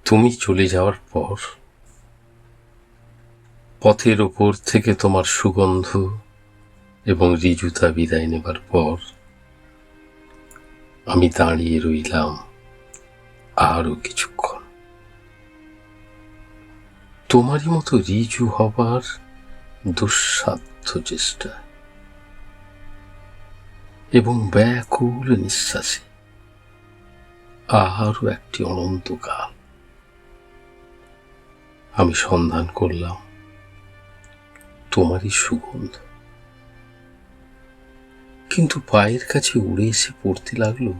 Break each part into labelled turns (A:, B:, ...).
A: তুমি চলে যাওয়ার পর পথের ওপর থেকে তোমার সুগন্ধ এবং ঋজুতা বিদায় নেবার পর আমি দাঁড়িয়ে রইলাম আরো কিছুক্ষণ, তোমারই মতো ঋজু হবার দুঃসাধ্য চেষ্টা এবং ব্যাকুল নিঃশ্বাসে আরো একটি অনন্তকাল আমি সন্ধান করলাম তোমারই সুগন্ধ, কিন্তু পায়ের কাছে উড়ে এসে পড়তে লাগলো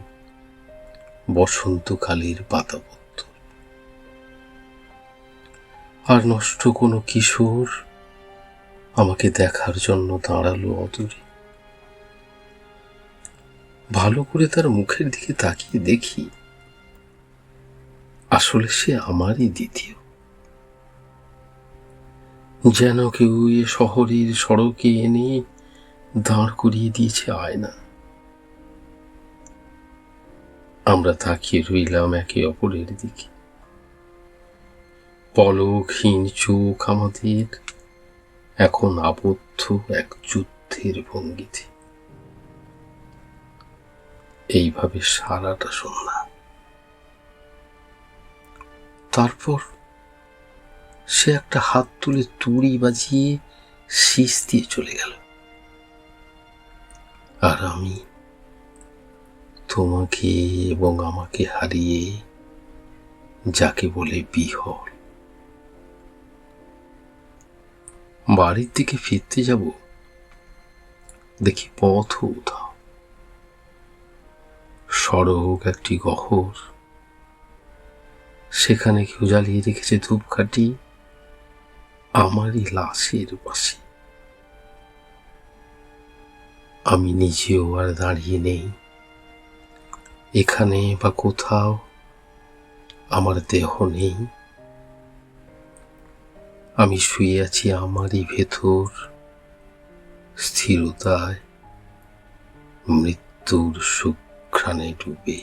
A: বসন্তকালের পাতাপত্তর। আর নষ্ট কোনো কিশোর আমাকে দেখার জন্য দাঁড়ালো অদূরে। ভালো করে তার মুখের দিকে তাকিয়ে দেখি আসলে সে আমারই দ্বিতীয়। যেন কেউ এ শহরের সড়কে এনে দাঁড় করিয়ে দিয়েছে আয়না। আমরা তাকিয়ে রইলাম একে অপরের দিকে, পলকহীন চোখ আমাদের এখন আবদ্ধ এক যুদ্ধের ভঙ্গিতে। এইভাবে সারাটা সন্ধ্যা। তারপর সে একটা হাত তুলে তুড়ি বাজিয়ে শীষ দিয়ে চলে গেল, আর আমি তোমাকে এবং আমাকে হারিয়ে যাকে বলে বিহল। বাড়ির দিকে ফিরতে যাব, দেখি পথ উধাও। সড়ক একটি গহর, সেখানে কেউ জ্বালিয়ে রেখেছে ধূপকাঠি আমারই লাশের পাশে। আমি নিজেও আর দাঁড়িয়ে নেই এখানে বা কোথাও, আমার দেহ নেই। আমি শুয়ে আছি আমারই ভেতর, স্থিরতায়, মৃত্যুর সুঘ্রাণে ডুবে।